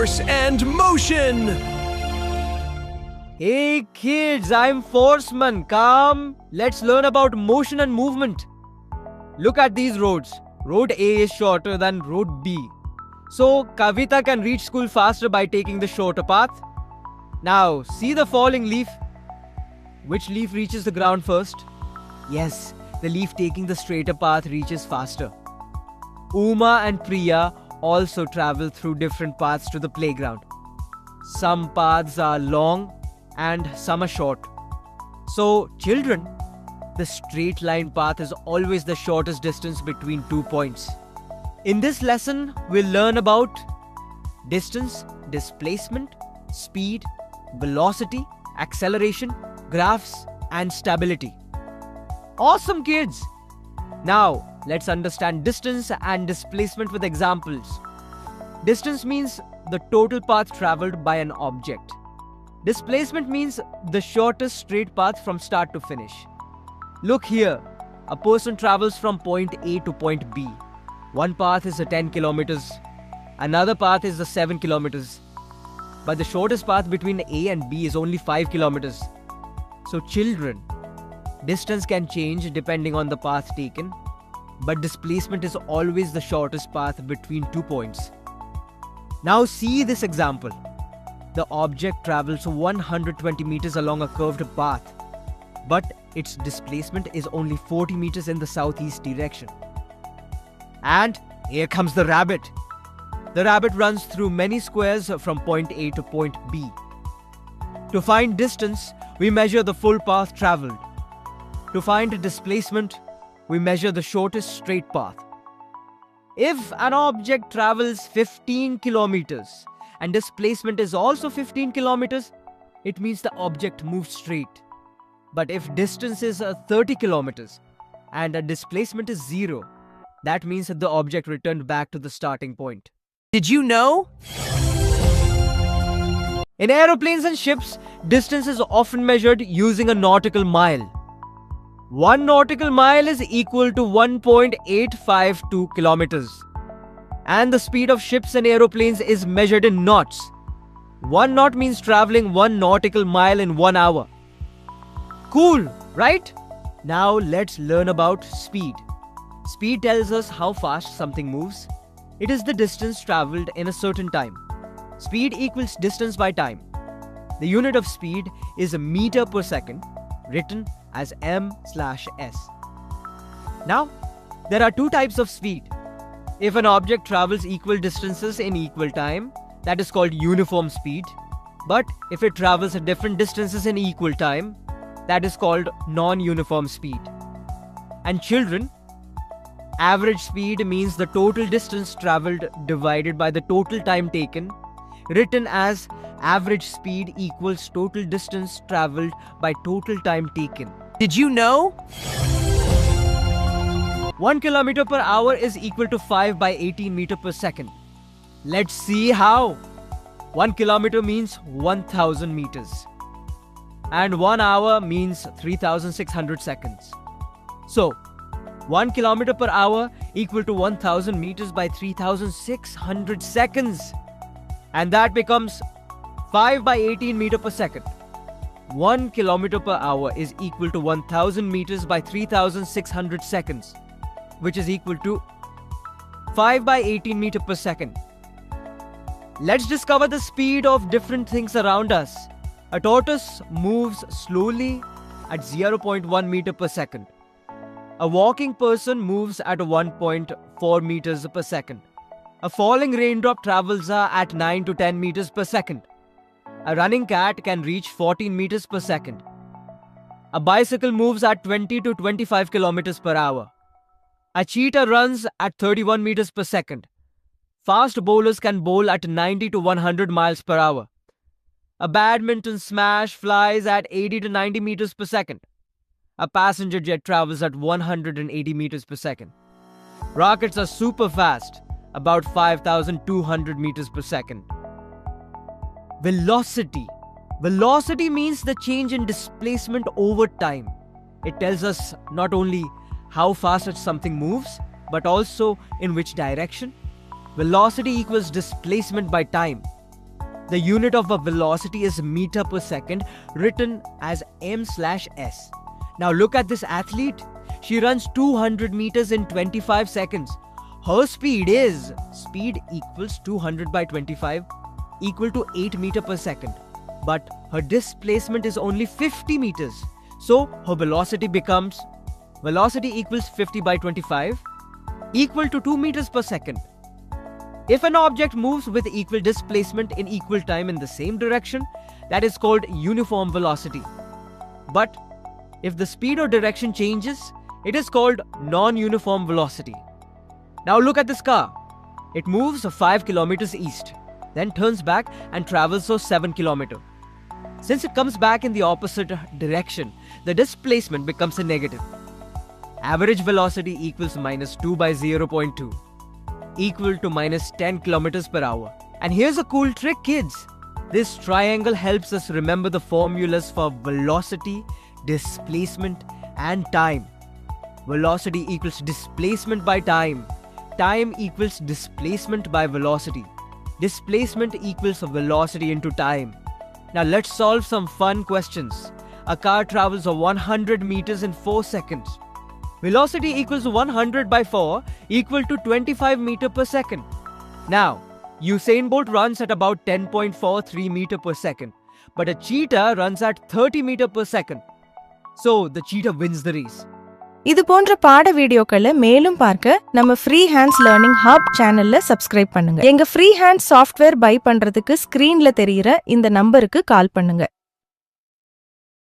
force and motion! Hey kids, I'm Forceman. Come, let's learn about motion and movement. Look at these roads. Road A is shorter than Road B. So, Kavita can reach school faster by taking the shorter path. Now, see the falling leaf? Which leaf reaches the ground first? Yes, the leaf taking the straighter path reaches faster. Uma and Priya also travel through different paths to the playground. Some paths are long and some are short. So, children, the straight line path is always the shortest distance between 2 points. In this lesson, we'll learn about distance, displacement, speed, velocity, acceleration, graphs, and stability. Awesome, kids! Now, let's understand distance and displacement with examples. Distance means the total path traveled by an object. Displacement means the shortest straight path from start to finish. Look here, a person travels from point A to point B. One path is 10 kilometers, another path is 7 kilometers. But the shortest path between A and B is only 5 kilometers. So children, distance can change depending on the path taken, but displacement is always the shortest path between 2 points. Now see this example. The object travels 120 meters along a curved path, but its displacement is only 40 meters in the southeast direction. And here comes the rabbit. The rabbit runs through many squares from point A to point B. To find distance, we measure the full path traveled. To find displacement, we measure the shortest straight path. If an object travels 15 kilometers and displacement is also 15 kilometers, it means the object moves straight. But if distance is 30 kilometers and a displacement is 0, that means that the object returned back to the starting point. Did you know? In aeroplanes and ships, distance is often measured using a nautical mile. 1 nautical mile is equal to 1.852 kilometers. And the speed of ships and aeroplanes is measured in knots. 1 knot means traveling 1 nautical mile in 1 hour. Cool, right? Now let's learn about speed. Speed tells us how fast something moves. It is the distance traveled in a certain time. Speed equals distance by time. The unit of speed is a meter per second, written as m/s. Now, there are 2 types of speed. If an object travels equal distances in equal time, that is called uniform speed. But if it travels at different distances in equal time, that is called non-uniform speed. And children, average speed means the total distance traveled divided by the total time taken, written as average speed equals total distance traveled by total time taken. Did you know? 1 kilometer per hour is equal to 5 by 18 meter per second. Let's see how. 1 kilometer means 1000 meters. And 1 hour means 3600 seconds. So, 1 kilometer per hour equal to 1000 meters by 3600 seconds. And that becomes 5 by 18 meter per second. 1 kilometer per hour is equal to 1000 meters by 3600 seconds, which is equal to 5 by 18 meter per second. Let's discover the speed of different things around us. A tortoise moves slowly at 0.1 meter per second. A walking person moves at 1.4 meters per second. A falling raindrop travels at 9 to 10 meters per second. A running cat can reach 14 meters per second. A bicycle moves at 20 to 25 kilometers per hour. A cheetah runs at 31 meters per second. Fast bowlers can bowl at 90 to 100 miles per hour. A badminton smash flies at 80 to 90 meters per second. A passenger jet travels at 180 meters per second. Rockets are super fast, about 5,200 meters per second. Velocity. Velocity means the change in displacement over time. It tells us not only how fast something moves, but also in which direction. Velocity equals displacement by time. The unit of a velocity is meter per second, written as m/s. Now look at this athlete. She runs 200 meters in 25 seconds. Her speed equals 200 by 25 equal to 8 meter per second. But her displacement is only 50 meters. So her velocity equals 50 by 25 equal to 2 meters per second. If an object moves with equal displacement in equal time in the same direction, that is called uniform velocity. But if the speed or direction changes, it is called non-uniform velocity. Now look at this car. It moves 5 kilometers east, then turns back and travels for 7 kilometers. Since it comes back in the opposite direction, the displacement becomes a negative. Average velocity equals minus 2 by 0.2, equal to minus 10 kilometers per hour. And here's a cool trick, kids. This triangle helps us remember the formulas for velocity, displacement, and time. Velocity equals displacement by time. Time equals displacement by velocity. Displacement equals velocity into time. Now let's solve some fun questions. A car travels 100 meters in 4 seconds. Velocity equals 100 by 4 equal to 25 meter per second. Now, Usain Bolt runs at about 10.43 meter per second, but a cheetah runs at 30 meter per second. So the cheetah wins the race. இது போன்ற பாட வீடியோக்களை மேலும் பார்க்க நம்ம free hands learning hub சேனல்ல subscribe பண்ணுங்க. எங்க ஃப்ரீ ஹேண்ட்ஸ் சாஃப்ட்வேர் பை பண்றதுக்கு ஸ்கிரீன்ல தெரியுற இந்த நம்பருக்கு கால் பண்ணுங்க.